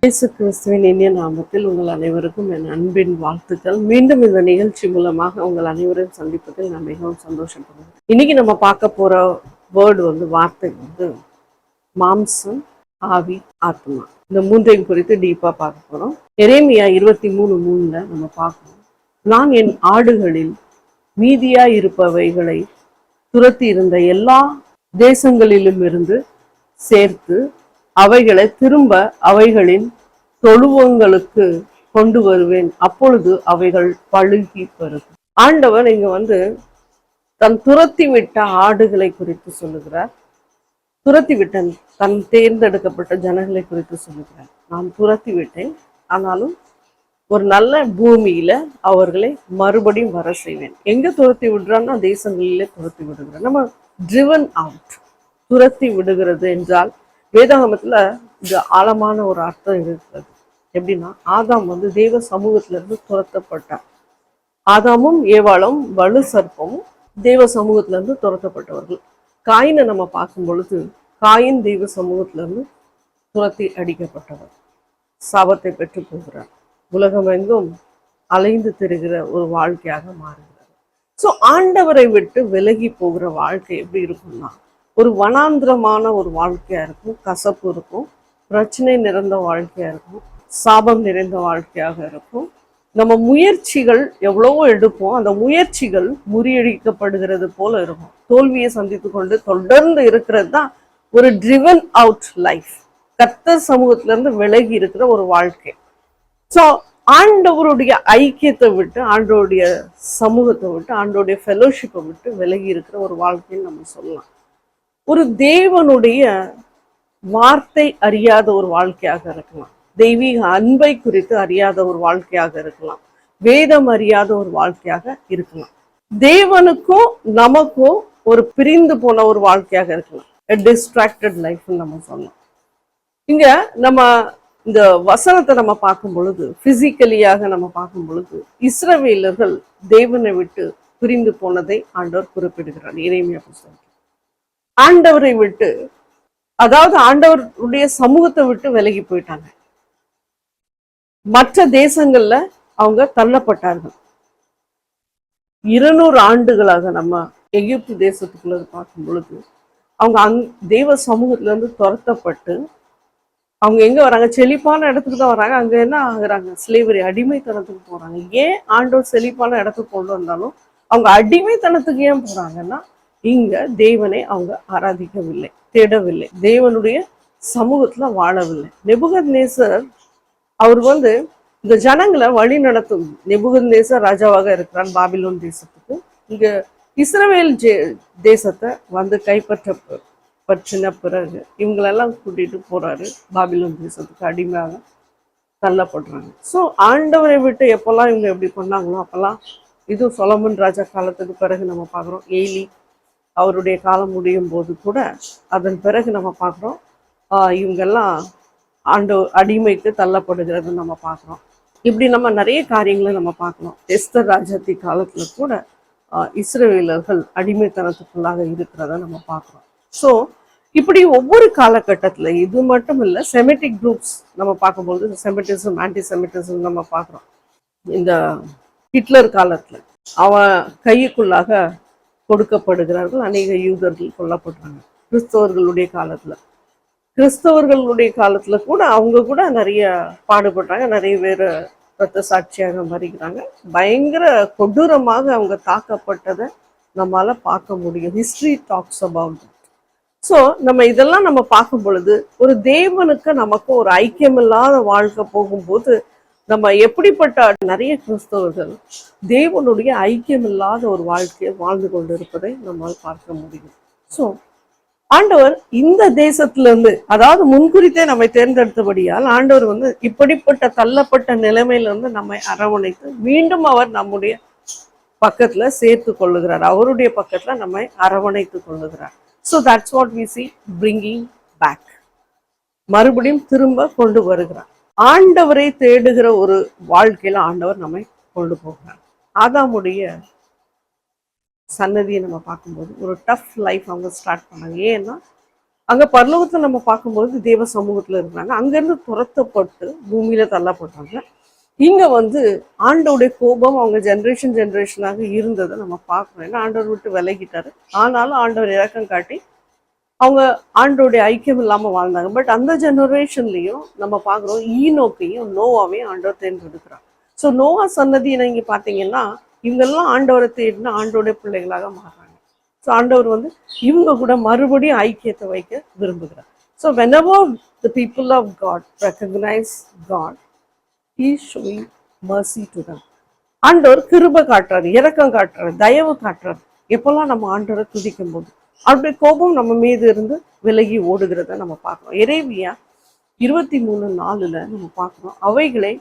இயேசு கிறிஸ்துவின் இனிய நாமத்தில் உங்கள் அனைவருக்கும் என் அன்பின் வாழ்த்துக்கள். மீண்டும் இந்த நிகழ்ச்சி மூலமாக உங்கள் அனைவரையும் சந்திப்பதில் நான் மிகவும் சந்தோஷப்படுறேன். இன்னைக்கு நம்ம பார்க்க போற வார்த்தை மாம்சம், ஆவி, ஆத்மா. இந்த மூன்றையும் குறித்து டீப்பா பார்க்க போறோம். எரேமியா 23:3 நம்ம பார்க்கணும். நான் என் ஆடுகளில் மீதியா இருப்பவைகளை துரத்தி இருந்த எல்லா தேசங்களிலும் இருந்து சேர்த்து அவைகளை திரும்ப அவைகளின் தொழுவங்களுக்கு கொண்டு வருவேன், அப்பொழுது அவைகள் பழுகி பெருகும். ஆண்டவர் இங்க தன் துரத்தி விட்ட ஆடுகளை குறித்து சொல்லுகிறார். துரத்தி விட்டேன், தன் தேர்ந்தெடுக்கப்பட்ட ஜனங்களை குறித்து சொல்லுகிறார். நான் துரத்தி விட்டேன், ஆனாலும் ஒரு நல்ல பூமியில அவர்களை மறுபடியும் வர செய்வேன். எங்க துரத்தி விடுறான்னா தேசங்களிலே துரத்தி விடுகிறார். நம்ம ட்ரிவன் அவுட், துரத்தி விடுகிறது என்றால் வேதாகமத்துல இது ஆழமான ஒரு அர்த்தம் இருக்கிறது. எப்படின்னா, ஆதாம் தேவ சமூகத்துல இருந்து துரத்தப்பட்டார். ஆதாமும் ஏவாளும் வலு சர்ப்பமும் தேவ சமூகத்துல இருந்து துரத்தப்பட்டவர்கள். காயினை நம்ம பார்க்கும் பொழுது காயின் தெய்வ சமூகத்துல இருந்து துரத்தி அடிக்கப்பட்டவர், சாபத்தை பெற்று போகிறார். உலகம் எங்கும் அலைந்து திரிகிற ஒரு வாழ்க்கையாக மாறுகிறது. ஸோ ஆண்டவரை விட்டு விலகி போகிற வாழ்க்கை எப்படி இருக்கும்னா, ஒரு வனாந்திரமான ஒரு வாழ்க்கையா இருக்கும், கசப்பு இருக்கும், பிரச்சனை நிறைந்த வாழ்க்கையா இருக்கும், சாபம் நிறைந்த வாழ்க்கையாக இருக்கும். நம்ம முயற்சிகள் எவ்வளவோ எடுப்போம், அந்த முயற்சிகள் முறியடிக்கப்படுகிறது போல இருக்கும். தோல்வியை சந்தித்து கொண்டு தொடர்ந்து இருக்கிறது தான் ஒரு ட்ரிவன் அவுட் லைஃப், கர்த்தர் சமூகத்துல இருந்து விலகி இருக்கிற ஒரு வாழ்க்கை. ஸோ ஆண்டவருடைய ஐக்கியத்தை விட்டு, ஆண்டவருடைய சமூகத்தை விட்டு, ஆண்டவருடைய ஃபெலோஷிப்பை விட்டு விலகி இருக்கிற ஒரு வாழ்க்கைன்னு நம்ம சொல்லலாம். ஒரு தேவனுடைய வார்த்தை அறியாத ஒரு வாழ்க்கையாக இருக்கலாம், தெய்வீக அன்பை குறித்து அறியாத ஒரு வாழ்க்கையாக இருக்கலாம், வேதம் அறியாத ஒரு வாழ்க்கையாக இருக்கலாம், தேவனுக்கும் நமக்கும் ஒரு பிரிந்து போன ஒரு வாழ்க்கையாக இருக்கலாம், டிஸ்ட்ராக்டட் லைஃப் நம்ம சொல்லலாம். இங்க நம்ம இந்த வசனத்தை நம்ம பார்க்கும் பொழுது, பிசிக்கலியாக நம்ம பார்க்கும் பொழுது, இஸ்ரவேலர்கள் தேவனை விட்டு பிரிந்து போனதை ஆண்டவர் குறிப்பிடுகிறார். எரேமியா புத்தகம் ஆண்டவரை விட்டு, அதாவது ஆண்டவருடைய சமூகத்தை விட்டு விலகி போயிட்டாங்க. மற்ற தேசங்கள்ல அவங்க தள்ளப்பட்டார்கள். 200 ஆண்டுகளாக நம்ம எகிப்து தேசத்துக்குள்ள பார்க்கும் பொழுது அவங்க தெய்வ சமூகத்துல இருந்து துரத்தப்பட்டு அவங்க எங்க வராங்க? செழிப்பான இடத்துக்கு தான் வராங்க. அங்க என்ன ஆகுறாங்க? ஸ்லேவரி, அடிமைத்தனத்துக்கு போறாங்க. ஏன் ஆண்டவர் செழிப்பான இடத்துக்கு கொண்டு வந்தாலும் அவங்க அடிமைத்தனத்துக்கு ஏன் போறாங்கன்னா, இங்க தேவனை அவங்க ஆராதிக்கவில்லை, தேடவில்லை, தேவனுடைய சமூகத்துல வாழவில்லை. நெபுகத்நேசர் அவர் இந்த ஜனங்களை வழி நடத்தும். நெபுகத்நேசர் ராஜாவாக இருக்கிறான் பாபிலோன் தேசத்துக்கு. இங்க இஸ்ரவேல் தேசத்தை கைப்பற்றின பிறகு இவங்களெல்லாம் கூட்டிட்டு போறாரு பாபிலோன் தேசத்துக்கு, அடிமையாக தள்ளப்படுறாங்க. ஸோ ஆண்டவரை விட்டு எப்பெல்லாம் இவங்க எப்படி பண்ணாங்களோ அப்பெல்லாம், இது சொலமன் ராஜா காலத்துக்கு பிறகு நம்ம பார்க்குறோம். ஏலி அவருடைய காலம் முடியும் போது கூட, அதன் பிறகு நம்ம பார்க்குறோம் இவங்கெல்லாம் அடிமைக்கு தள்ளப்படுகிறது நம்ம பார்க்குறோம். இப்படி நம்ம நிறைய காரியங்களை நம்ம பார்க்கணும். எஸ்தர் ராஜாத்தி காலத்துல கூட இஸ்ரவேலர்கள் அடிமைத்தனத்துக்குள்ளாக இருக்கிறத நம்ம பார்க்குறோம். ஸோ இப்படி ஒவ்வொரு காலகட்டத்தில், இது மட்டும் இல்லை, செமெட்டிக் குரூப்ஸ் நம்ம பார்க்கும்போது செமெட்டிசம், ஆன்டிசெமிட்டிசம் நம்ம பார்க்குறோம். இந்த ஹிட்லர் காலத்தில் அவன் கைக்குள்ளாக கொடுக்கப்படுகிறார்கள், அநேக யூதர்கள் கொல்லப்படுறாங்க. கிறிஸ்தவர்களுடைய காலத்துல கூட அவங்க கூட நிறைய பாடுபடுறாங்க, நிறைய பேர் ரத்த சாட்சியாக மறிக்கிறாங்க. பயங்கர கொடூரமாக அவங்க தாக்கப்பட்டதை நம்மளால பார்க்க முடியும். History talks about that. So நம்ம இதெல்லாம் நம்ம பார்க்கும் பொழுது, ஒரு தேவனுக்கு நமக்கு ஒரு ஐக்கியமில்லாத வாழ்க்கை போகும்போது நம்ம எப்படிப்பட்ட நிறைய கிறிஸ்தவர்கள் தேவனுடைய ஐக்கியமில்லாத ஒரு வாழ்க்கையை வாழ்ந்து கொண்டு இருப்பதை நம்மால் பார்க்க முடியும். ஸோ ஆண்டவர் இந்த தேசத்துல இருந்து, அதாவது முன்குறித்தே நம்மை தேர்ந்தெடுத்தபடியால் ஆண்டவர் இப்படிப்பட்ட தள்ளப்பட்ட நிலைமையில இருந்து நம்மை அரவணைத்து மீண்டும் அவர் நம்முடைய பக்கத்துல சேர்த்து கொள்ளுகிறார், அவருடைய பக்கத்துல நம்மை அரவணைத்து கொள்ளுகிறார். So that's what we see, bringing back, மறுபடியும் திரும்ப கொண்டு வருகிறார். ஆண்டவரை தேடுகிற ஒரு வாழ்க்கையில ஆண்டவர் நம்மை கொண்டு போகிறார். ஆதாமுடைய சன்னதியை நம்ம பார்க்கும்போது ஒரு டஃப் லைஃப் அவங்க ஸ்டார்ட் பண்ணாங்க. ஏன்னா அங்க பரலோகத்துல நம்ம பார்க்கும்போது தேவ சமூகத்துல இருக்கிறாங்க, அங்கிருந்து துரத்தப்பட்டு பூமியில தள்ளப்பட்டாங்க. இங்க வந்து ஆண்டோடைய கோபம் அவங்க ஜெனரேஷனாக இருந்ததை நம்ம பார்க்கணும். ஏன்னா ஆண்டவர் விட்டு விலகிட்டாரு, ஆனாலும் ஆண்டவர் இறக்கம் காட்டி அவங்க ஆண்டோடைய ஐக்கியம் இல்லாம வாழ்ந்தாங்க. பட் அந்த ஜெனரேஷன்லயும் நம்ம பார்க்குறோம், ஈனோக்கையும் நோவாவையும் ஆண்டவர் தேர்ந்தெடுக்கிறார். ஸோ நோவா சன்னதியை நீங்க பார்த்தீங்கன்னா இவங்கெல்லாம் ஆண்டவரை தேடினா ஆண்டோடைய பிள்ளைகளாக மாறுறாங்க. ஸோ ஆண்டவர் வந்து இவங்க கூட மறுபடியும் ஐக்கியத்தை வைக்க விரும்புகிறார். So whenever the people of God recognize God, he is showing mercy to them. ஆண்டவர் கிருபை காட்டுறாரு, இரக்கம் காட்டுறாரு, தயவு காட்டுறாரு. எப்பெல்லாம் நம்ம ஆண்டவரை துதிக்கும் போது அவருடைய கோபம் நம்ம மீது இருந்து விலகி ஓடுகிறத நம்ம பார்க்கிறோம். எரேமியா 23:4 நம்ம பார்க்கிறோம், அவைகளை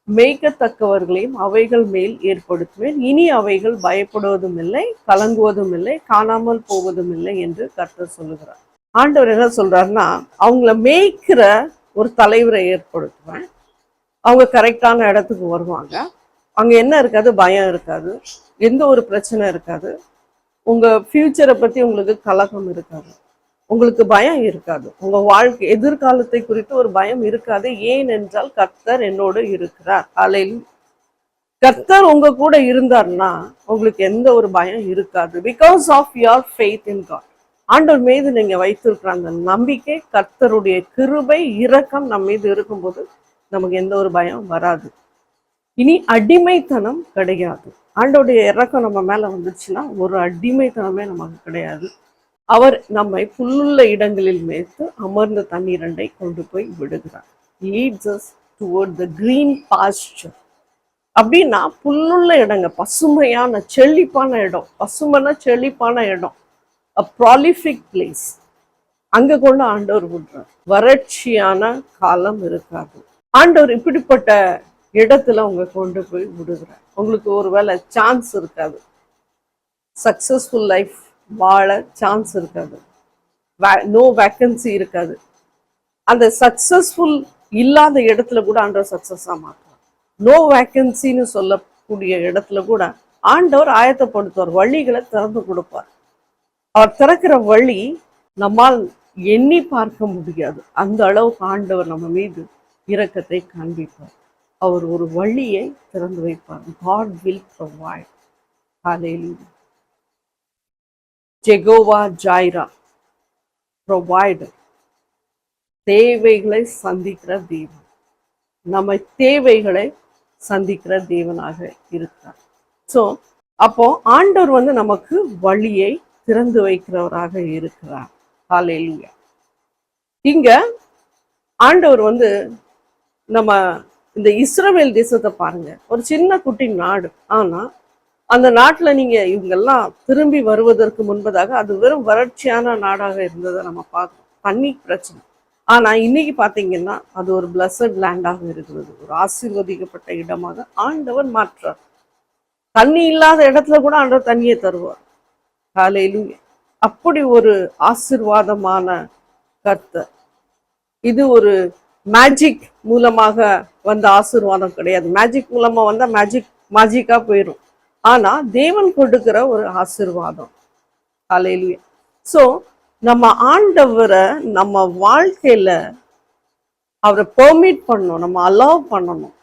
மேய்க்கத்தக்கவர்களையும் அவைகள் மேல் ஏற்படுத்துவேன், இனி அவைகள் பயப்படுவதும் இல்லை, கலங்குவதும் இல்லை, காணாமல் போவதும் இல்லை என்று கர்த்தர் சொல்லுகிறார். ஆண்டவர் என்ன சொல்றாருன்னா, அவங்கள மேய்க்கிற ஒரு தலைவரை ஏற்படுத்துவேன். அவங்க கரெக்டான இடத்துக்கு வருவாங்க. அங்க என்ன இருக்காது, பயம் இருக்காது, எந்த ஒரு பிரச்சனை இருக்காது, உங்க ஃபியூச்சரை பத்தி உங்களுக்கு கலக்கம் இருக்காது, உங்களுக்கு பயம் இருக்காது, உங்க வாழ்க்கை எதிர்காலத்தை குறித்து ஒரு பயம் இருக்காது. ஏனென்றால் கர்த்தர் என்னோடு இருக்கிறார். அல்லேலூயா. கர்த்தர் உங்க கூட இருந்தார்னா உங்களுக்கு எந்த ஒரு பயம் இருக்காது. Because of your faith in God. ஆண்டவர் மீது நீங்க வைத்திருக்கிற அந்த நம்பிக்கை, கர்த்தருடைய கிருபை இரக்கம் நம்ம மீது இருக்கும்போது நமக்கு எந்த ஒரு பயம் வராது. இனி அடிமைத்தனம் கிடையாது. ஆண்டோடைய இறக்கம் நம்ம மேல வந்துச்சுன்னா ஒரு அடிமைத்தனமே நமக்கு கிடையாது. அவர் நம்மை புல்லுள்ள இடங்களில் மேய்த்து அமர்ந்த தண்ணீரண்டை கொண்டு போய் விடுகிறார். leads us toward the green pasture. அப்படின்னா புல்லுள்ள இடங்க, பசுமையான செழிப்பான இடம், பசுமைனா செழிப்பான இடம், a prolific place. அங்க கொண்டு ஆண்டவர் விடுறார். வறட்சியான காலம் இருக்காது. ஆண்டவர் இப்படிப்பட்ட இடத்துல உங்க கொண்டு போய் விடுகிறார். உங்களுக்கு ஒருவேளை சான்ஸ் இருக்காது, சக்சஸ்ஃபுல் லைஃப் வாழ சான்ஸ் இருக்காது, நோ வேக்கன்சி இருக்காது. அந்த சக்சஸ்ஃபுல் இல்லாத இடத்துல கூட ஆண்டவர் சக்சஸா மாற்றுவார். நோ வேக்கன்சின்னு சொல்லக்கூடிய இடத்துல கூட ஆண்டவர் ஆயத்தப்படுத்துவார், வழிகளை திறந்து கொடுப்பார். அவர் திறக்கிற வழி நம்மால் எண்ணி பார்க்க முடியாது. அந்த அளவுக்கு ஆண்டவர் நம்ம மீது இரக்கத்தை காண்பிப்பார். அவர் ஒரு வழியை திறந்து வைப்பார். God will provide. Hallelujah. Jehovah ஜாயிரா, provider, தேவைகளை சந்திக்கிற தேவன், நம்ம தேவைகளை சந்திக்கிற தேவனாக இருக்கிறார். ஸோ அப்போ ஆண்டவர் வந்து நமக்கு வழியை திறந்து வைக்கிறவராக இருக்கிறார். ஹல்லேலூயா. இங்க ஆண்டவர் வந்து நம்ம இந்த இஸ்ரவேல் தேசத்தை பாருங்க, ஒரு சின்ன குட்டி நாடு. ஆனா அந்த நாட்டுல நீங்க இவங்கெல்லாம் திரும்பி வருவதற்கு முன்பதாக அது வெறும் வறட்சியான நாடாக இருந்ததை நம்ம பார்க்கணும், தண்ணி பிரச்சனை. ஆனா இன்னைக்கு பாத்தீங்கன்னா அது ஒரு பிளஸட் லேண்டாக இருக்கிறது, ஒரு ஆசீர்வதிக்கப்பட்ட இடமாக ஆண்டவர் மாற்றார். தண்ணி இல்லாத இடத்துல கூட ஆண்டவர் தண்ணியை தருவார். ஹல்லேலூயா. அப்படி ஒரு ஆசீர்வாதமான கர்த்தர். இது ஒரு மேஜிக் மூலமாக வந்த ஆசீர்வாதம் கிடையாது. மேஜிக் மூலமா வந்தா மேஜிக்கா போயிடும். ஆனா தேவன் கொடுக்கிற ஒரு ஆசீர்வாதம். ஹல்லேலூயா. ஸோ நம்ம ஆண்டவரை நம்ம வாழ்க்கையில அவரை பெர்மிட் பண்ணணும், நம்ம அலோவ் பண்ணணும்.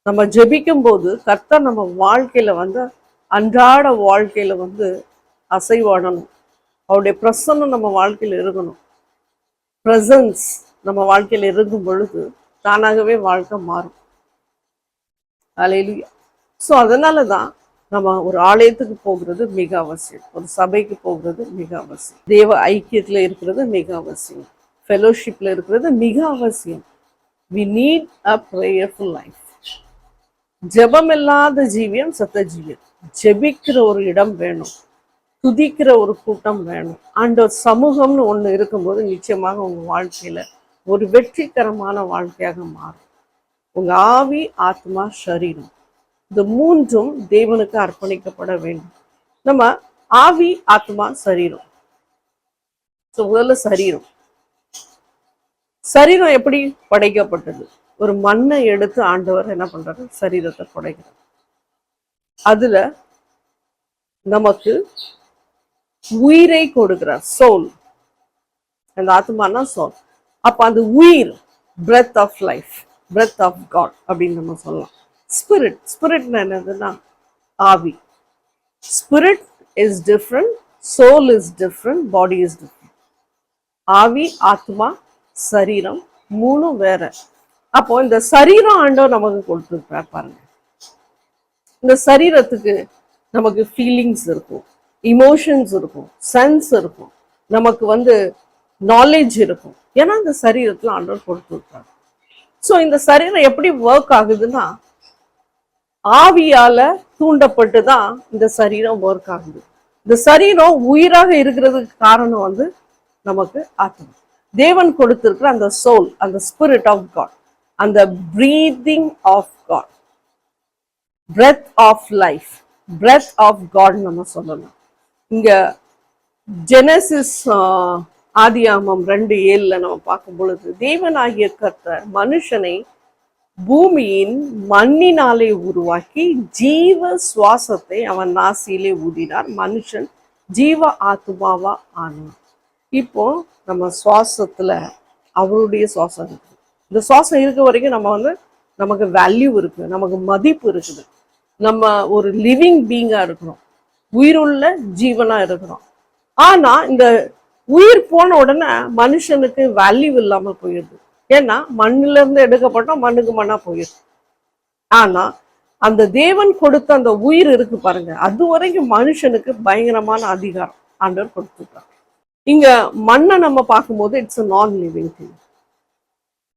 நம்ம ஜெபிக்கும் போது கர்த்தர் நம்ம வாழ்க்கையில வந்து அன்றாட வாழ்க்கையில வந்து அசைவாடணும். அவருடைய பிரசன்னம் நம்ம வாழ்க்கையில இருக்கணும். பிரசன்ஸ் நம்ம வாழ்க்கையில இருக்கும் பொழுது தானாகவே வாழ்க்கை மாறும். ஹல்லேலூயா. ஸோ அதனால தான் நம்ம ஒரு ஆலயத்துக்கு போகிறது மிக அவசியம், ஒரு சபைக்கு போகிறது மிக அவசியம், தேவ ஐக்கியத்துல இருக்கிறது மிக அவசியம், ஃபெலோஷிப்ல இருக்கிறது மிக அவசியம். we need a prayerful life. ஜெபம் இல்லாத ஜீவியம் சத்த ஜீவியம். ஜெபிக்கிற ஒரு இடம் வேணும், துதிக்கிற ஒரு கூட்டம் வேணும். ஆண்டவர் சமூகம்னு ஒண்ணு இருக்கும்போது நிச்சயமாக உங்க வாழ்க்கையில ஒரு வெற்றிகரமான வாழ்க்கையாக மாறும். உங்க ஆவி, ஆத்மா, சரீரம், இந்த மூன்றும் தேவனுக்கு அர்ப்பணிக்கப்பட வேண்டும். நம்ம ஆவி, ஆத்மா, சரீரம். முதல்ல சரீரம். சரீரம் எப்படி படைக்கப்பட்டது? ஒரு மண்ணை எடுத்து ஆண்டவர் என்ன பண்றாரு, சரீரத்தை படைக்கிறார். அதுல நமக்கு உயிரை கொடுக்கிறார், சோல். அந்த ஆத்மானா சோல். அப்ப அந்த உயிர், breath of life, breath of God அப்படின்னு நம்ம சொல்லலாம். ஸ்பிரிட், ஸ்பிரிட்னா என்னதுன்னா ஆவி. Spirit is different, soul is different, body is different. ஆவி, ஆத்மா, சரீரம் மூணும் வேற. அப்போ இந்த சரீரம் ஆண்டவர் நமக்கு கொடுத்துருக்கார் பாருங்க. இந்த சரீரத்துக்கு நமக்கு ஃபீலிங்ஸ் இருக்கும், இமோஷன்ஸ் இருக்கும், சென்ஸ் இருக்கும், நமக்கு நாலேஜ் இருக்கும். ஏன்னா இந்த சரீரத்துல ஆண்டவர் கொடுத்துருக்காரு. ஸோ இந்த சரீரம் எப்படி ஒர்க் ஆகுதுன்னா ஆவியால தூண்டப்பட்டு தான் இந்த சரீரம் ஒர்க் ஆகுது. இந்த சரீரம் உயிராக இருக்கிறதுக்கு காரணம் நமக்கு ஆத்மா, தேவன் கொடுத்திருக்கிற அந்த சோல், அந்த ஸ்பிரிட் ஆஃப் காட், அந்த breathing of God, breath of life, breath of God நம்ம சொல்லலாம். இங்க ஜெனசிஸ் ஆதியாமம் 2:7 நம்ம பார்க்கும் பொழுது, தேவனாகிய கர்த்தர் மனுஷனை பூமியின் மண்ணினாலே உருவாக்கி ஜீவ சுவாசத்தை அவன் நாசியிலே ஊதினார், மனுஷன் ஜீவ ஆத்மாவா ஆனான். இப்போ நம்ம சுவாசத்துல அவருடைய சுவாசம் இருக்கு. இந்த சுவாசம் இருக்க வரைக்கும் நமக்கு வேல்யூ இருக்கு, நமக்கு மதிப்பு இருக்குது, நம்ம ஒரு லிவிங் பீங்கா இருக்கிறோம், உயிருள்ள ஜீவனா இருக்கிறோம். ஆனா இந்த உயிர் போன உடனே மனுஷனுக்கு வேல்யூ இல்லாம போயிடுது. ஏன்னா மண்ணில இருந்து எடுக்கப்பட்டோம், மண்ணுக்கு மண்ணா போயிடுது. ஆனா அந்த தேவன் கொடுத்த அந்த உயிர் இருக்கு பாருங்க, அது வரைக்கும் மனுஷனுக்கு பயங்கரமான அதிகாரம் ஆண்டவர் கொடுத்துருக்காங்க. இங்க மண்ணை நம்ம பார்க்கும்போது இட்ஸ் a நான் லிவிங் திங்.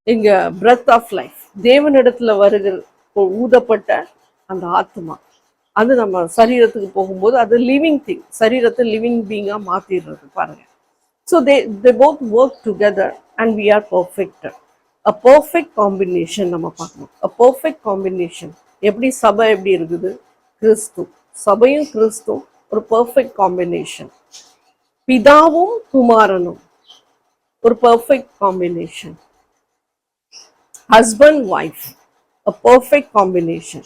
இங்க பிரெத் ஆஃப் லைஃப், தேவனிடத்துல வருகிற ஊதப்பட்ட அந்த ஆத்மா, அது நம்ம சரீரத்துக்கு போகும்போது அது லிவிங் திங், சரீரத்தை லிவிங் பீங்கா மாத்திடுறது பாருங்க. So they both work together and we are perfected. A perfect combination நம்ம பார்க்கணும். A perfect combination. எப்படி சபை எப்படி இருக்குது, கிறிஸ்து, சபையும் கிறிஸ்துவும் ஒரு பர்ஃபெக்ட் காம்பினேஷன். பிதாவும் குமாரனும் ஒரு perfect combination. Husband wife, a perfect combination.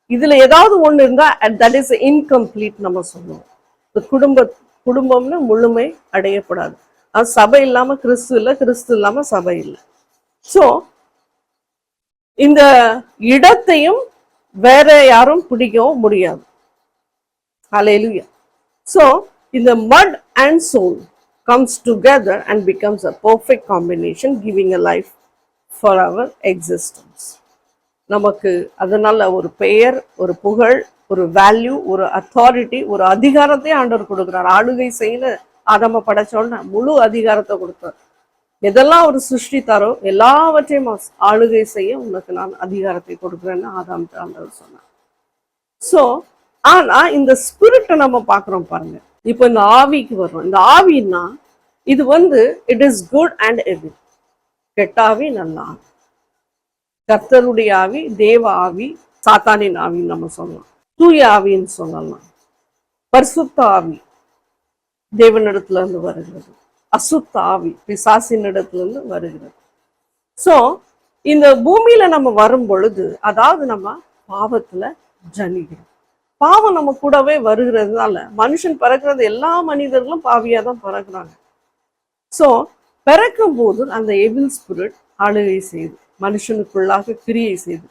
இதுல ஏதாவது ஒண்ணு இருந்தா that is incomplete நம்ம சொல்லுவோம். குடும்பம்னு முழுமை அடையப்படாது. அது சபை இல்லாம கிறிஸ்து இல்லை, கிறிஸ்து இல்லாம சபை இல்லை. ஸோ இந்த இடத்தையும் வேற யாரும் பிடிக்கவும் முடியாது. ஹல்லேலூயா. ஸோ இந்த mud and soul comes together and becomes a perfect combination, giving a life for our existence. நமக்கு அதனால ஒரு பெயர், ஒரு புகழ், ஒரு வேல்யூ, ஒரு அத்தாரிட்டி, ஒரு அதிகாரத்தை ஆண்டவர் கொடுக்கிறார். ஆளுகை செய்ய ஆதாம படைச்சோன்னு முழு அதிகாரத்தை கொடுத்தார். எதெல்லாம் அவர் சிருஷ்டித்தாரோ எல்லாவற்றையும் ஆளுகை செய்ய உனக்கு நான் அதிகாரத்தை கொடுக்குறேன்னு ஆதாம் ஆண்டவர் சொன்னார். ஸோ ஆனா இந்த ஸ்பிரிட்டை நம்ம பார்க்குறோம் பாருங்க. இப்போ இந்த ஆவிக்கு வர்றோம். இந்த ஆவின்னா இது இட் இஸ் குட் அண்ட் எவில். கெட்ட ஆவி, நல்ல ஆவி, கர்த்தருடைய ஆவி, தேவ ஆவி, சாத்தானின் ஆவின்னு நம்ம சொல்லலாம், தூய ஆவின்னு சொல்லலாம். பரிசுத்த ஆவி தேவனிடத்துல இருந்து வருகிறது, அசுத்த ஆவி பிசாசின் இடத்துல இருந்து வருகிறது. ஸோ இந்த பூமியில நம்ம வரும் பொழுது, அதாவது நம்ம பாவத்துல ஜனிக்கிறோம். பாவம் நம்ம கூடவே வருகிறதுனால மனுஷன் பிறக்கிறது, எல்லா மனிதர்களும் பாவியா தான் பிறக்கிறாங்க. ஸோ பிறக்கும் போது அந்த எவில் ஸ்பிரிட் ஆளுகை செய்து மனுஷனுக்குள்ளாக கிரியை செய்து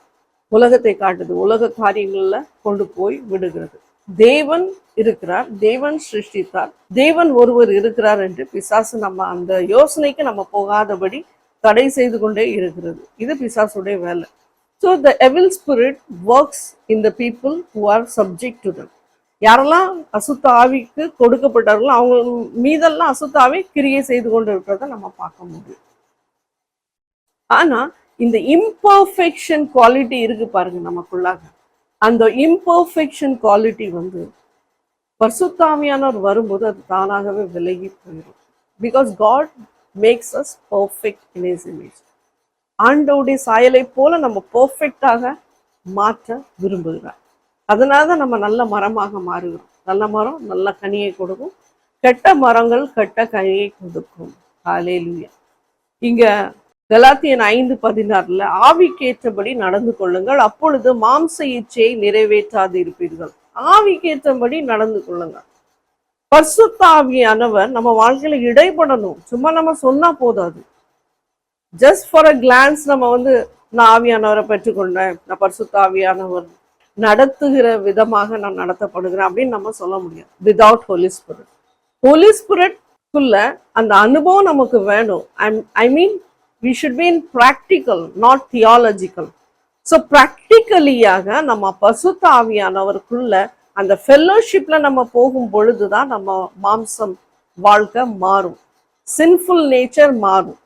உலகத்தை காட்டுது, உலக காரியங்கள்ல கொண்டு போய் விடுகிறது. தேவன் இருக்கிறார், தேவன் சிருஷ்டித்தார், தேவன் ஒருவர் இருக்கிறார் என்று பிசாசு நம்ம அந்த யோசனைக்கு நம்ம போகாதபடி தடை செய்து கொண்டே இருக்கிறது. இது பிசாசுடைய வேலை. So the எவில் spirit works in the people who are subject to them. யாரெல்லாம் அசுத்த ஆவிக்கு கொடுக்கப்பட்டார்களோ அவங்க மீதெல்லாம் அசுத்த ஆவி கிரியை செய்து கொண்டு இருக்கிறத நம்ம பார்க்க முடியும். ஆனா இந்த இம்பர்ஃபெக்ஷன் குவாலிட்டி இருக்கு பாருங்க நமக்குள்ளாக. அந்த இம்பர்ஃபெக்ஷன் குவாலிட்டி பரிசுத்த ஆவியானவர் வரும்போது அது தானாகவே விலகி போயிடும். Because God makes us perfect in his image. ஆண்டவருடைய சாயலை போல நம்ம பர்ஃபெக்டாக மாற்ற விரும்புகிறார். அதனாலதான் நம்ம நல்ல மரமாக மாறுகிறோம். நல்ல மரம் நல்ல கனியை கொடுக்கும், கெட்ட மரங்கள் கெட்ட கனியை கொடுக்கும். ஹல்லேலூயா. இங்க கலாத்தியன் 5:16 ஆவிக்கேற்றபடி நடந்து கொள்ளுங்கள், அப்பொழுது மாம்ச இச்சையை நிறைவேற்றாது இருப்பீர்கள். ஆவிக்கேற்றபடி நடந்து கொள்ளுங்கள். பரிசுத்த ஆவியானவர் நம்ம வாழ்க்கையில இடைப்படணும். சும்மா நம்ம சொன்னா போதாது. ஜஸ்ட் ஃபார் அ கிளான்ஸ் நம்ம நான் ஆவியானவரை பெற்றுக்கொண்டேன், நான் பரிசுத்த ஆவியானவர் நடத்துகிற விதமாக நான் நடத்தப்படுகிறேன் அப்படின்னு நம்ம சொல்ல முடியாது விதவுட் ஹோலி ஸ்பிரிட். ஹோலி ஸ்பிரிட்குள்ள அந்த அனுபவம் நமக்கு வேணும். I mean we should be in practical, not theological. So ப்ராக்டிக்கலியாக நம்ம பரிசுத்த ஆவியானவருக்குள்ள அந்த ஃபெல்லோஷிப்ல நம்ம போகும் பொழுதுதான் நம்ம மாம்சம் வாழ்க்கை மாறும், சின்ஃபுல் நேச்சர் மாறும்.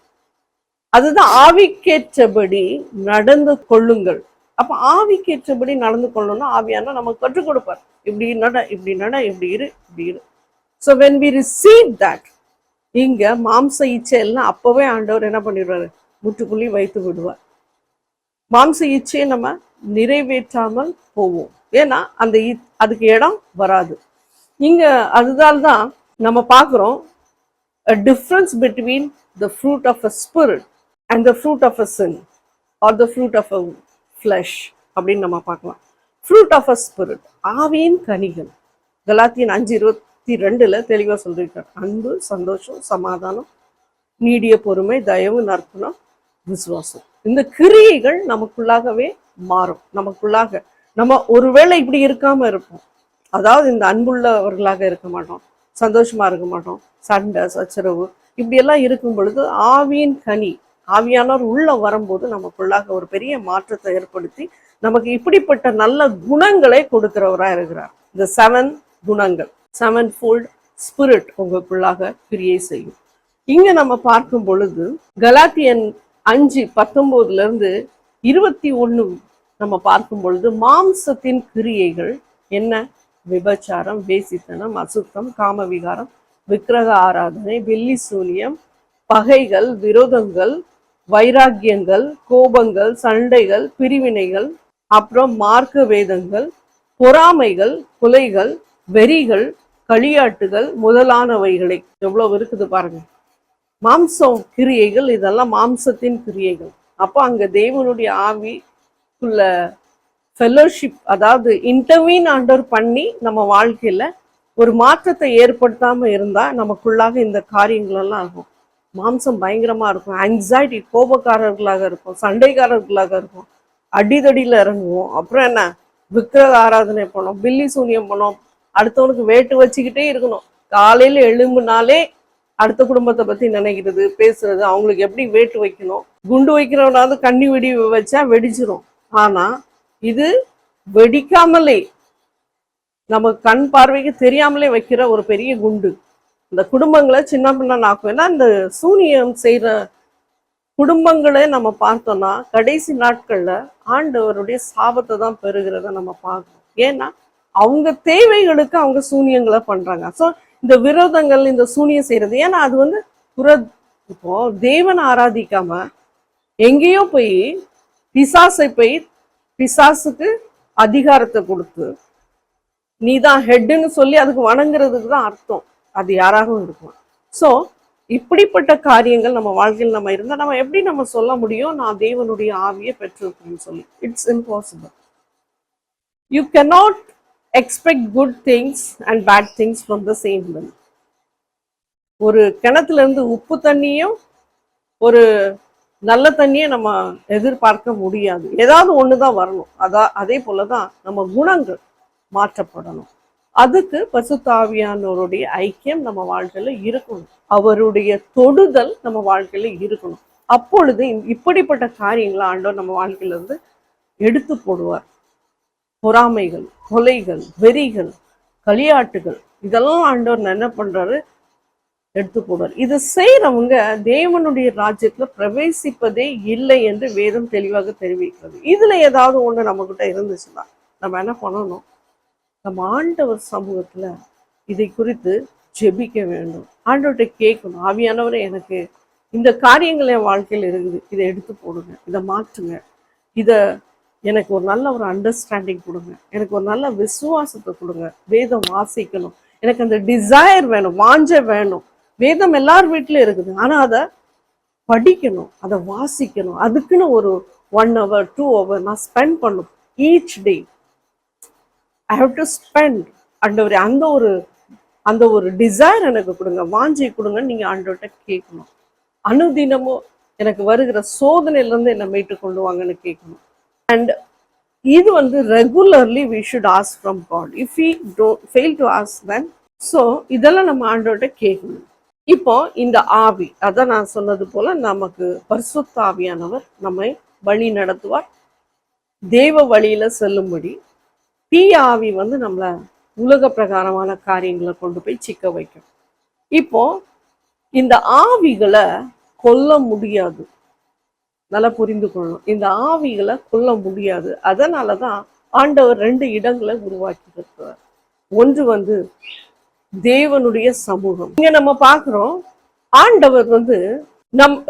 அதுதான் ஆவிக்கேற்றபடி நடந்து கொள்ளுங்கள். அப்ப ஆவிக்கேற்றபடி நடந்து கொள்ளணும்னா ஆவியான நமக்கு கற்றுக் கொடுப்பார். இப்படி நட, இப்படி நட, இப்படி இரு, இப்படி இரு. So when we receive that, இங்க மாம்ச இச்சை எல்லாம் அப்பவே ஆண்டவர் என்ன பண்ணிடுவாரு, முற்றுப்புள்ளி வைத்து விடுவார். மாம்ச இச்சையை நம்ம நிறைவேற்றாமல் போவோம். ஏன்னா அந்த அதுக்கு இடம் வராது இங்க. அதுதான் தான் நம்ம பார்க்கிறோம் a difference between the fruit of a spirit and the fruit of a sin or the fruit of a flesh அப்படின்னு நம்ம பார்க்கலாம். fruit of a spirit, ஆவியின் கனிகள். கலாத்தியன் 5:22 தெளிவா சொல்லியிருக்கார். அன்பு, சந்தோஷம், சமாதானம், நீடிய பொறுமை, தயவு, நற்குணம், விசுவாசம். இந்த கிரியைகள் நமக்குள்ளாகவே மாறும். நமக்குள்ளாக நம்ம ஒருவேளை இப்படி இருக்காம இருப்போம். அதாவது இந்த அன்புள்ளவர்களாக இருக்க மாட்டோம், சந்தோஷமா இருக்க மாட்டோம், சண்டை சச்சரவு இப்படி எல்லாம் இருக்கும் பொழுது ஆவியின் கனி, ஆவியானவர் உள்ள வரும்போது நமக்குள்ளாக ஒரு பெரிய மாற்றத்தை ஏற்படுத்தி நமக்கு இப்படிப்பட்ட நல்ல குணங்களை கொடுக்கிறவராக இருக்கிறார். இந்த 7 குணங்கள், 7 fold ஸ்பிரிட் உங்களுக்குள்ளாக கிரியை செய்யும். இங்க நம்ம பார்க்கும் பொழுது கலாத்தியன் 5:19-21 நம்ம பார்க்கும் பொழுது மாம்சத்தின் கிரியைகள் என்ன? விபச்சாரம், வேசித்தனம், அசுத்தம், காமவிகாரம், விக்கிரக ஆராதனை, வெள்ளி சூனியம், பகைகள், விரோதங்கள், வைராக்கியங்கள், கோபங்கள், சண்டைகள், பிரிவினைகள், அப்புறம் மார்க்க வேதங்கள், பொறாமைகள், கொலைகள், வெறிகள், களியாட்டுகள் முதலானவைகளை. எவ்வளவு இருக்குது பாருங்க. மாம்சம் கிரியைகள், இதெல்லாம் மாம்சத்தின் கிரியைகள். அப்போ அங்க தேவனுடைய ஆவிக்குள்ள ஃபெல்லோஷிப், அதாவது இன்டர்வீன் ஆண்டவர் பண்ணி நம்ம வாழ்க்கையில ஒரு மாற்றத்தை ஏற்படுத்தாம இருந்தா நமக்குள்ளாக இந்த காரியங்கள் எல்லாம் ஆகும். மாம்சம் பயங்கரமா இருக்கும், ஆங்ஸைட்டி, கோபக்காரர்களாக இருக்கும், சண்டைக்காரர்களாக இருக்கும், அடிதடியில இறங்குவோம். அப்புறம் என்ன, விக்கிரக ஆராதனை பண்ணோம், பில்லி சூனியம் பண்ணோம், அடுத்தவனுக்கு வேட்டு வச்சுக்கிட்டே இருக்கணும். காலையில எழும்புனாலே அடுத்த குடும்பத்தை பத்தி நினைக்கிறது, பேசுறது, அவங்களுக்கு எப்படி வேட்டு வைக்கணும். குண்டு வைக்கிறவனாவது கண்ணி வெடி வச்சா வெடிச்சிரும். ஆனா இது வெடிக்காமலே நம்ம கண் பார்வைக்கு தெரியாமலே வைக்கிற ஒரு பெரிய குண்டு இந்த குடும்பங்களை சின்ன பின்ன நாக்கும். ஏன்னா இந்த சூனியம் செய்யற குடும்பங்களை நம்ம பார்த்தோம்னா கடைசி நாட்கள்ல ஆண்டவருடைய சாபத்தை தான் பெறுகிறத நம்ம பார்க்கணும். ஏன்னா அவங்க தேவைகளுக்கு அவங்க சூனியங்களை பண்றாங்க. ஸோ இந்த விரோதங்கள், இந்த சூனியம் செய்யறது, ஏன்னா அது இப்போ தேவனை ஆராதிக்காம எங்கேயோ போய் பிசாசுக்கு அதிகாரத்தை கொடுத்து நீ தான் ஹெட்டுன்னு சொல்லி அதுக்கு வணங்குறதுக்கு தான் அர்த்தம். அது யாராகவும் இருக்கும். ஸோ இப்படிப்பட்ட காரியங்கள் நம்ம வாழ்க்கையில் நம்ம இருந்தால் நம்ம எப்படி நம்ம சொல்ல முடியும் நான் தேவனுடைய ஆவியை பெற்றிருக்கேன்னு சொல்லி? It's impossible. You cannot expect good things and bad things from the same well. ஒரு கிணத்துல இருந்து உப்பு தண்ணியும் ஒரு நல்ல தண்ணியை நம்ம எதிர்பார்க்க முடியாது. ஏதாவது ஒண்ணுதான் வரணும். அதே போலதான் நம்ம குணங்கள் மாற்றப்படணும். அதுக்கு பரிசுத்த ஆவியானவருடைய ஐக்கியம் நம்ம வாழ்க்கையில இருக்கணும், அவருடைய தொடுதல் நம்ம வாழ்க்கையில இருக்கணும். அப்பொழுது இப்படிப்பட்ட காரியங்களை ஆண்டவர் நம்ம வாழ்க்கையில இருந்து எடுத்து போடுவார். பொறாமைகள், கொலைகள், வெறிகள், களியாட்டுகள், இதெல்லாம் ஆண்டவர் என்ன பண்றாரு, எடுத்து போடுவார். இது செய்யறவங்க தேவனுடைய ராஜ்யத்துல பிரவேசிப்பதே இல்லை என்று வேதம் தெளிவாக தெரிவிக்கிறது. இதுல ஏதாவது ஒண்ணு நம்ம கிட்ட இருந்துச்சுன்னா நம்ம என்ன பண்ணணும், நம்ம ஆண்டவர் சமூகத்துல இதை குறித்து ஜெபிக்க வேண்டும். ஆண்டவர்கிட்ட கேட்கணும், ஆவியானவரே எனக்கு இந்த காரியங்கள் என் வாழ்க்கையில் இருக்குது, இதை எடுத்து போடுங்க, இதை மாற்றுங்க, இதை எனக்கு ஒரு நல்ல ஒரு அண்டர்ஸ்டாண்டிங் கொடுங்க, எனக்கு ஒரு நல்ல விசுவாசத்தை கொடுங்க, வேதம் வாசிக்கணும், எனக்கு அந்த டிசைர் வேணும், வாஞ்ச வேணும். வேதம் எல்லார் வீட்டிலும் இருக்குது, ஆனா அதை படிக்கணும், அதை வாசிக்கணும். அதுக்குன்னு ஒரு 1 hour 2 hour நான் ஸ்பெண்ட் பண்ணும். Each day I have to spend. அந்த ஒரு அந்த ஒரு டிசைர் எனக்கு கொடுங்க, வாஞ்சி கொடுங்கன்னு நீங்க ஆண்டவர்கிட்ட கேட்கணும். அனுதினமும் எனக்கு வருகிற சோதனையில இருந்து என்னை மீட்டு கொண்டு வாங்கன்னு கேட்கணும். அண்ட் இது வந்து regularly we should ask from God. If we don't fail to ask then, so இதெல்லாம் நம்ம ஆண்டவர்கிட்ட கேட்கணும். இப்போ இந்த ஆவி, அதான் நான் சொன்னது போல, நமக்கு பரிசுத்த ஆவியானவர் நம்மை வழி நடத்துவார், தேவ வழியில செல்லும்படி. தீய ஆவி வந்து நம்மள உலக பிரகாரமான காரியங்களை கொண்டு போய் சிக்க வைக்கும். இப்போ இந்த ஆவிகளை கொல்ல முடியாது, நல்லா புரிந்து கொள்ளணும். இந்த ஆவிகளை கொல்ல முடியாது. அதனாலதான் ஆண்டவர் 2 இடங்களை உருவாக்கி இருக்கிறார். ஒன்று வந்து தேவனுடைய சமூகம். இங்க நம்ம பார்க்கிறோம், ஆண்டவர் வந்து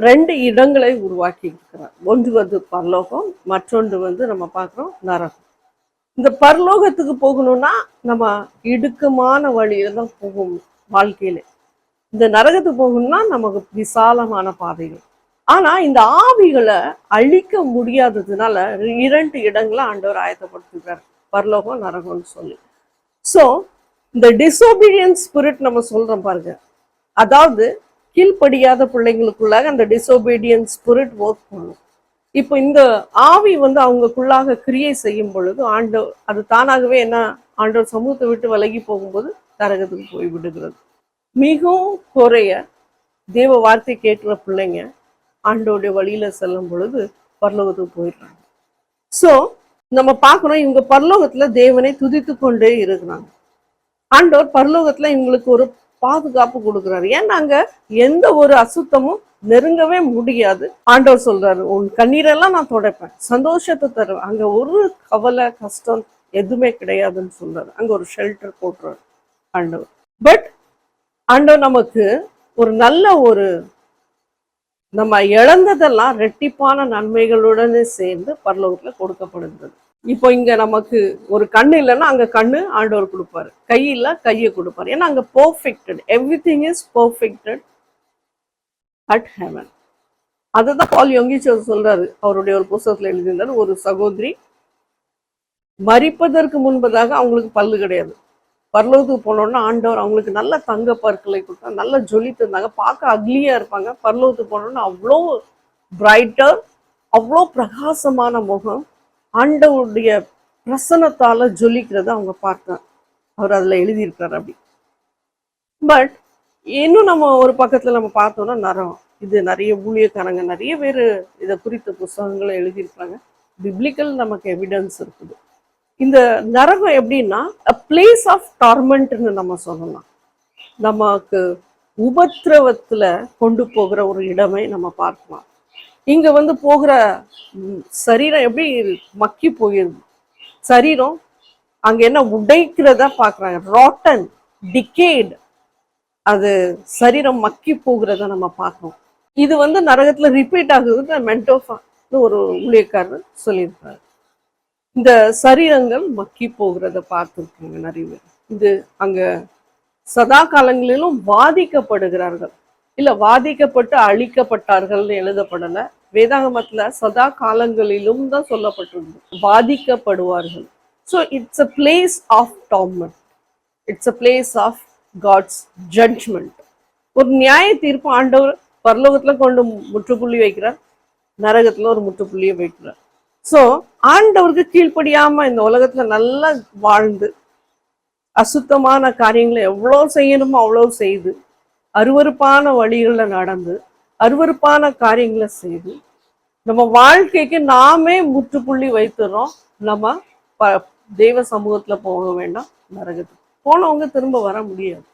2 இடங்களை உருவாக்கி இருக்கிறார். ஒன்று வந்து பரலோகம், மற்றொன்று வந்து நம்ம பார்க்கிறோம் நரகம். இந்த பரலோகத்துக்கு போகணும்னா நம்ம இடுக்கமான வழியில தான் போகணும் வாழ்க்கையில. இந்த நரகத்துக்கு போகணும்னா நமக்கு விசாலமான பாதைகள். ஆனா இந்த ஆவிகளை அழிக்க முடியாததுனால 2 இடங்களை ஆண்டவர் ஆயத்தப்படுத்துகிறார், பரலோகம் நரகம்னு சொல்லி. ஸோ இந்த டிசோபீடியன்ஸ் ஸ்பிரிட் நம்ம சொல்றோம் பாருங்க, அதாவது கீழ்ப்படியாத பிள்ளைங்களுக்குள்ளாக அந்த டிசோபீடியன்ஸ் ஸ்பிரிட் ஒர்க் பண்ணும். இப்போ இந்த ஆவி வந்து அவங்களுக்குள்ளாக கிரியை செய்யும் பொழுது ஆண்டவர் அது தானாகவே என்ன, ஆண்டவர் சமூகத்தை விட்டு விலகி போகும்போது நரகத்துக்கு போய் விடுகிறது. மிகவும் குறைய தேவ வார்த்தை கேட்கிற பிள்ளைங்க ஆண்டோடைய வழியில செல்லும் பொழுது பரலோகத்துக்கு போயிடுறாங்க. ஸோ நம்ம பார்க்கணும், இவங்க பரலோகத்துல தேவனை துதித்து கொண்டே இருக்கிறாங்க. ஆண்டவர் பரலோகத்துல இவங்களுக்கு ஒரு பாதுகாப்பு கொடுக்குறாரு. ஏன்னா அங்க எந்த ஒரு அசுத்தமும் நெருங்கவே முடியாது. ஆண்டவர் சொல்றாரு, உன் கண்ணீரெல்லாம் நான் துடைப்பேன், சந்தோஷத்தை தருவேன், அங்க ஒரு கவலை கஷ்டம் எதுவுமே கிடையாதுன்னு சொல்றாரு. அங்க ஒரு ஷெல்டர் போட்டுறாரு ஆண்டவர். பட் ஆண்டவர் நமக்கு ஒரு நல்ல ஒரு, நம்ம இழந்ததெல்லாம் ரெட்டிப்பான நன்மைகளுடனே சேர்ந்து பரலோகத்துல கொடுக்கப்படுகிறது. இப்போ இங்க நமக்கு ஒரு கண்ணு இல்லைன்னா அங்க கண்ணு ஆண்டவர் கொடுப்பாரு, கை இல்ல கையை கொடுப்பாரு. ஏன்னா அங்க perfected, everything is perfected at heaven. அதுதான் பால் யோங்கிச்சர் சொல்றாரு, அவருடைய ஒரு புத்தகத்துல எழுதியிருந்தாரு. ஒரு சகோதரி மரிப்பதற்கு முன்பதாக அவங்களுக்கு பல்லு கிடையாது, பரலோகத்துக்கு போனோன்னா ஆண்டவர் அவங்களுக்கு நல்ல தங்க பற்களை கொடுத்தா, நல்லா ஜொலித்து இருந்தாங்க, பார்க்க அக்லியா இருப்பாங்க. பரலோகத்துக்கு போனோன்னா அவ்வளோ பிரைட்டர், அவ்வளோ பிரகாசமான முகம், ஆண்டவருடைய பிரசன்னத்தால ஜொலிக்கிறத அவங்க பார்த்தாங்க. அவர் அதுல எழுதியிருக்காரு அப்படி. பட் இன்னும் நம்ம ஒரு பக்கத்துல நம்ம பார்த்தோம்னா நரகம். இது நிறைய ஊழியக்காரங்க நிறைய பேர் இதை குறித்த புத்தகங்களை எழுதியிருக்காங்க. பிப்ளிக்கல் நமக்கு எவிடன்ஸ் இருக்குது. இந்த நரகம் எப்படின்னா a place of tormentன்னு நம்ம சொல்லலாம். நமக்கு உபத்திரவத்துல கொண்டு போகிற ஒரு இடமே நம்ம பார்க்கலாம். இங்க வந்து போகிற சரீரம் எப்படி மக்கி போயிருது, சரீரம் அங்க என்ன உடைக்கிறதா பாக்குறாங்க, ராட்டன் டிகேட், அது சரீரம் மக்கி போகிறத நம்ம பார்க்கணும். இது வந்து நரகத்துல ரிப்பீட் ஆகுதுன்னு மென்டோஃபா ஒரு ஊழியக்காரர் சொல்லியிருக்காரு. இந்த சரீரங்கள் மக்கி போகிறத பார்த்துருக்காங்க நிறைய பேர். இது அங்க சதா காலங்களிலும் வாதிக்கப்படுகிறார்கள், இல்ல வாதிக்கப்பட்டு அழிக்கப்பட்டார்கள் எழுதப்படல. வேதாகமத்துல சதா காலங்களிலும் தான் சொல்லப்பட்டிருக்கு, வாதிக்கப்படுவார்கள். So it's a place of torment, it's a place of God's judgement. ஒரு நியாய தீர்ப்பு ஆண்டவர் பரலோகத்துல கொண்டு முற்றுப்புள்ளி வைக்கிறார், நரகத்துல ஒரு முற்றுப்புள்ளியை வைக்கிறார். ஸோ ஆண்டவருக்கு கீழ்ப்படியாம இந்த உலகத்துல நல்லா வாழ்ந்து அசுத்தமான காரியங்களை எவ்வளோ செய்யணுமோ அவ்வளோ செய்து, அருவருப்பான வழிகளில் நடந்து அருவருப்பான காரியங்களை செய்து நம்ம வாழ்க்கைக்கு நாமே முற்றுப்புள்ளி வைத்துறோம். நம்ம தெய்வ சமூகத்துல போக வேண்டாம், நரகத்துக்கு போனவங்க திரும்ப வர முடியாது.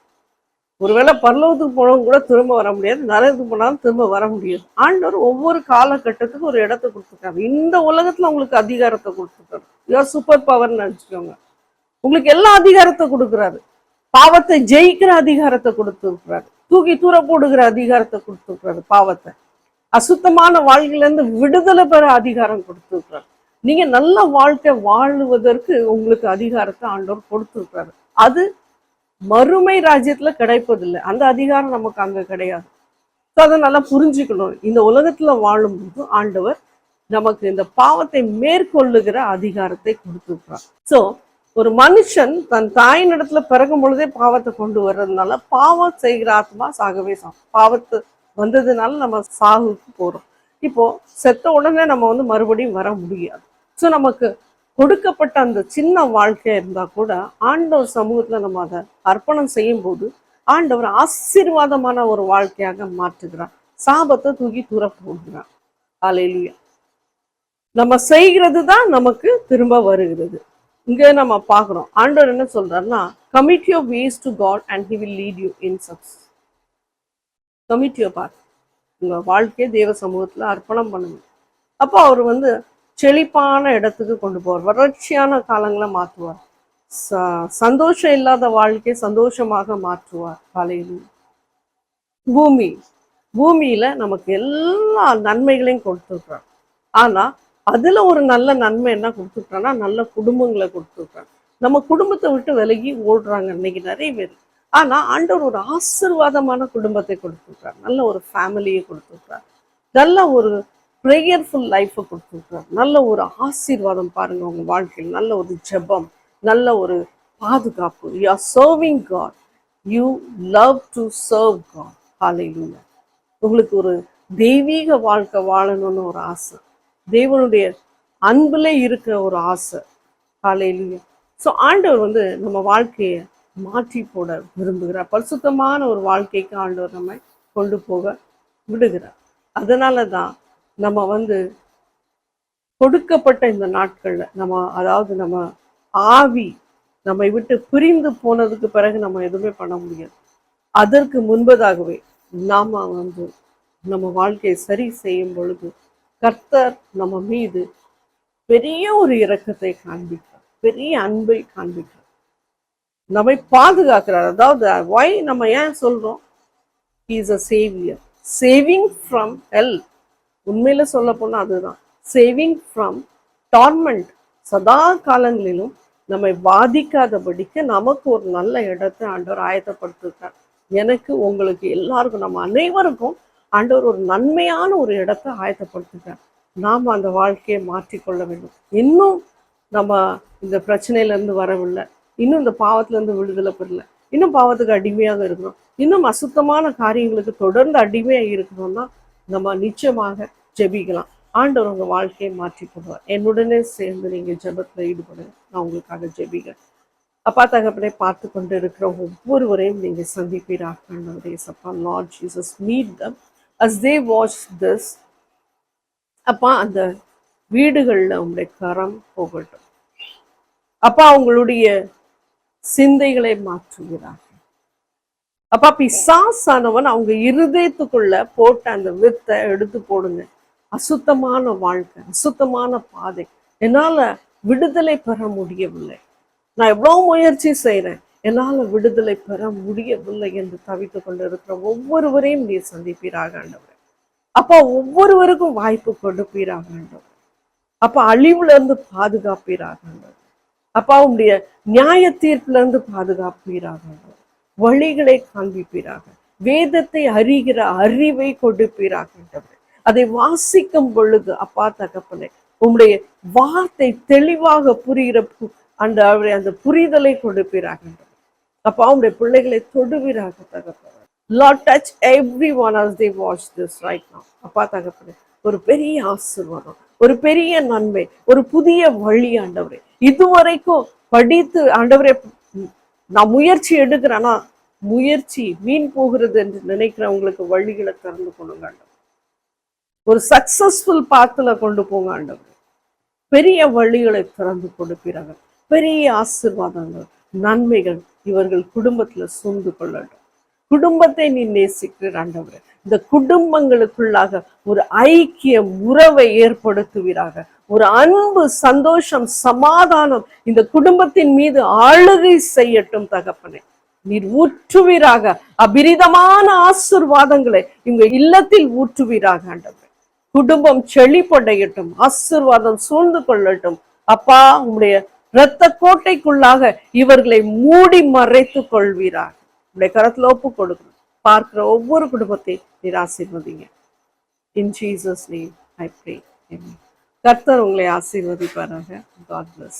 ஒருவேளை பரலோகத்துக்கு போனவங்க கூட திரும்ப வர முடியாது, நரகத்துக்கு போனாலும் திரும்ப வர முடியாது. ஆண்டவர் ஒவ்வொரு காலகட்டத்துக்கு ஒரு இடத்த கொடுத்துருக்காரு. இந்த உலகத்துல உங்களுக்கு அதிகாரத்தை கொடுத்துருக்காரு. யுவர் சூப்பர் பவர்னு நினைச்சுக்கோங்க. உங்களுக்கு எல்லா அதிகாரத்தை கொடுக்குறாரு. பாவத்தை ஜெயிக்கிற அதிகாரத்தை கொடுத்துருக்கிறாரு, தூக்கி தூர போடுகிற அதிகாரத்தை கொடுத்துருக்கிறாரு, பாவத்தை அசுத்தமான வாழ்க்கையில இருந்து விடுதலை பெற அதிகாரம் கொடுத்துருக்கிறாரு. நீங்க நல்ல வாழ்க்கை வாழுவதற்கு உங்களுக்கு அதிகாரத்தை ஆண்டவர் கொடுத்துருக்கிறாரு. அது மறுமை ராஜ்யத்துல கிடைப்பதில்லை, அந்த அதிகாரம் நமக்கு அங்க கிடையாது. அதை நல்லா புரிஞ்சுக்கணும். இந்த உலகத்துல வாழும்போது ஆண்டவர் நமக்கு இந்த பாவத்தை மேற்கொள்ளுகிற அதிகாரத்தை கொடுத்துருக்கிறார். ஸோ ஒரு மனுஷன் தன் தாயின் இடத்துல பிறக்கும் பொழுதே பாவத்தை கொண்டு வர்றதுனால பாவம் செய்கிற ஆத்மா சாகவே பாவத்து வந்ததுனால நம்ம சாகுக்கு போறோம். இப்போ செத்த உடனே நம்ம மறுபடியும் வர முடியாது. ஸோ நமக்கு கொடுக்கப்பட்ட அந்த சின்ன வாழ்க்கையா இருந்தா கூட ஆண்டவர் சமூகத்துல நம்ம அதை அர்ப்பணம் செய்யும் போது ஆண்டவர் ஆசீர்வாதமான ஒரு வாழ்க்கையாக மாற்றுகிறார். சாபத்தை தூக்கி தூர போடுகிறார். அல்லேலூயா. நம்ம செய்கிறது தான் நமக்கு திரும்ப வருகிறது. இங்க நம்ம பார்க்கிறோம், ஆண்டவர் என்ன சொல்றாருன்னா, commit your ways to God and he will lead you in success. Commit your path, உங்க வாழ்க்கையை தேவ சமூகத்துல அர்ப்பணம் பண்ணுங்க. அப்போ அவர் செழிப்பான இடத்துக்கு கொண்டு போவார். வறட்சியான காலங்களை மாற்றுவார். சந்தோஷம் இல்லாத வாழ்க்கையை சந்தோஷமாக மாற்றுவார். காலையில் பூமியில நமக்கு எல்லா நன்மைகளையும் கொடுத்துருக்கார். ஆனா அதுல ஒரு நல்ல நன்மை என்ன கொடுத்துருக்கான்னா, நல்ல குடும்பங்களை கொடுத்துருக்காங்க. நம்ம குடும்பத்தை விட்டு விலகி ஓடுறாங்க இன்னைக்கு நிறைய பேர். ஆனா ஆண்டவர் ஒரு ஆசீர்வாதமான குடும்பத்தை கொடுத்துருக்கார். நல்ல ஒரு ஃபேமிலியை கொடுத்துருக்கார். நல்ல ஒரு ப்ரேயர்ஃபுல் லைஃப்பை கொடுத்துருக்கார். நல்ல ஒரு ஆசீர்வாதம் பாருங்க உங்க வாழ்க்கையில். நல்ல ஒரு ஜெபம், நல்ல ஒரு பாதுகாப்பு. You are serving God, you love to serve God. Hallelujah. உங்களுக்கு ஒரு தெய்வீக வாழ்க்கை வாழணும்னு ஒரு ஆசை, தேவனுடைய அன்புல இருக்கிற ஒரு ஆசை. ஹல்லேலூயா. ஸோ ஆண்டவர் நம்ம வாழ்க்கையை மாற்றி போட விரும்புகிறார். பரிசுத்தமான ஒரு வாழ்க்கைக்கு ஆண்டவர் நம்மை கொண்டு போக விடுகிறார். அதனால தான் நம்ம கொடுக்கப்பட்ட இந்த நாட்கள்ல நம்ம ஆவி நம்மை விட்டு பிரிந்து போனதுக்கு பிறகு நம்ம எதுவுமே பண்ண முடியாது. அதற்கு முன்பதாகவே நாம நம்ம வாழ்க்கையை சரி செய்யும் பொழுது கர்த்தர் நம்ம மீது பெரிய ஒரு இரக்கத்தை காண்பிக்கிறார், பெரிய அன்பை காண்பிக்கிறார், நம்மை பாதுகாக்கிறார். அதாவது why நம்ம ஏன் சொல்றோம், he is a savior, saving from hell. உண்மையில சொல்ல போனா அதுதான் சேவிங் ஃப்ரம் டார்மெண்ட். சதா காலங்களிலும் நம்மை பாதிக்காதபடிக்கு நமக்கு ஒரு நல்ல இடத்தை ஆண்டவர் ஆயத்தப்படுத்திருக்கார். எனக்கு, உங்களுக்கு, எல்லாருக்கும், நம்ம அனைவருக்கும் ஆண்டவர் ஒரு நன்மையான ஒரு இடத்தை ஆயத்தப்படுத்திருக்கார். நாம் அந்த வாழ்க்கையை மாற்றிக்கொள்ள வேண்டும். இன்னும் நம்ம இந்த பிரச்சனையிலேருந்து வரவில்லை, இன்னும் இந்த பாவத்திலேருந்து விடுதலை பெறல, இன்னும் பாவத்துக்கு அடிமையாக இருக்கிறோம், இன்னும் அசுத்தமான காரியங்களுக்கு தொடர்ந்து அடிமையாக இருக்கிறோம்னா நம்ம நிச்சயமாக ஜெபிக்கலாம். ஆண்டவர் உங்க வாழ்க்கையை மாற்றி போடுவார். என்னுடனே சேர்ந்து நீங்க ஜெபத்தில் ஈடுபடுங்க. நான் உங்களுக்காக ஜெபிக்கிறேன். அப்பா தகப்பனை பார்த்து கொண்டு இருக்கிற ஒவ்வொருவரையும் நீங்க சந்திப்பீராக. சப்பா Lord Jesus, meet them as they watch this. அப்பா அந்த வீடுகள்ல உங்களுடைய கரம் போகட்டும். அப்பா அவங்களுடைய சிந்தைகளை மாற்றுகிறார். அப்பா பிசாசானவன் அவங்க இருதயத்துக்குள்ள போட்ட அந்த வித்தை எடுத்து போடுங்க. அசுத்தமான வாழ்க்கை, அசுத்தமான பாதை, என்னால விடுதலை பெற முடியவில்லை, நான் எவ்வளவு முயற்சி செய்யறேன், என்னால விடுதலை பெற முடியவில்லை என்று தவித்து கொண்டு இருக்கிற ஒவ்வொருவரையும் நீ சந்திப்பீராக ஆண்டவரே. அப்பா ஒவ்வொருவருக்கும் வாய்ப்பு கொடுப்பீராக ஆண்டவரே. அப்பா அழிவுல இருந்து பாதுகாப்பீராக ஆண்டவரே. அப்பா உங்களுடைய நியாய தீர்ப்புல இருந்து பாதுகாப்பீராக ஆண்டவரே. வழிகளை காண்பிப்பீராக. வேதத்தை அறிகிற அறிவை கொடுப்பீராக ஆண்டவரே. அதை வாசிக்கும் பொழுது அப்பா தகப்பனே உங்களுடைய வார்த்தை தெளிவாக புரிகிற அந்த புரிதலை கொடுப்பீராக. அப்பா உங்களுடைய பிள்ளைகளை தொடுவீராக தகப்பனே. Lord, touch everyone as they watch this right now. அப்பா தகப்பனே ஒரு பெரிய ஆசீர்வாதம், ஒரு பெரிய நன்மை, ஒரு புதிய வழி ஆண்டவரே. இதுவரைக்கும் படித்து ஆண்டவரே நான் முயற்சி எடுக்கிறேன்னா முயற்சி வீண் போகிறது என்று நினைக்கிறவங்களுக்கு வழிகளை திறந்து கொள்ளுங்க ஆண்டவர். ஒரு சக்சஸ்ஃபுல் பாத்துல கொண்டு போங்க ஆண்டவர். பெரிய வழிகளை திறந்து கொடுப்பீராங்க. பெரிய ஆசீர்வாதங்கள், நன்மைகள் இவர்கள் குடும்பத்துல சூழ்ந்து கொள்ளட்டும். குடும்பத்தை நீ நேசிக்கிற ஆண்டவர். இந்த குடும்பங்களுக்குள்ளாக ஒரு ஐக்கிய உறவை ஏற்படுத்துவீராக. ஒரு அன்பு, சந்தோஷம், சமாதானம் இந்த குடும்பத்தின் மீது ஆளுகை செய்யட்டும் தகப்பனே. நீர் ஊற்றுவீராக. அபிரிதமான ஆசீர்வாதங்களை இங்க இல்லத்தில் ஊற்றுவீராக ஆண்டவர். குடும்பம் செழிப்படையட்டும், ஆசீர்வாதம் சூழ்ந்து கொள்ளட்டும். அப்பா உங்களுடைய இரத்த கோட்டைக்குள்ளாக இவர்களை மூடி மறைத்து கொள்வீராக. உங்களுடைய கரத்துல ஒப்பு கொடுக்கணும். பார்க்கிற ஒவ்வொரு குடும்பத்தை நீர் ஆசீர்வதிங்க. In Jesus name I pray. கர்த்தர் உங்களை ஆசீர்வதிப்பாராக. God bless.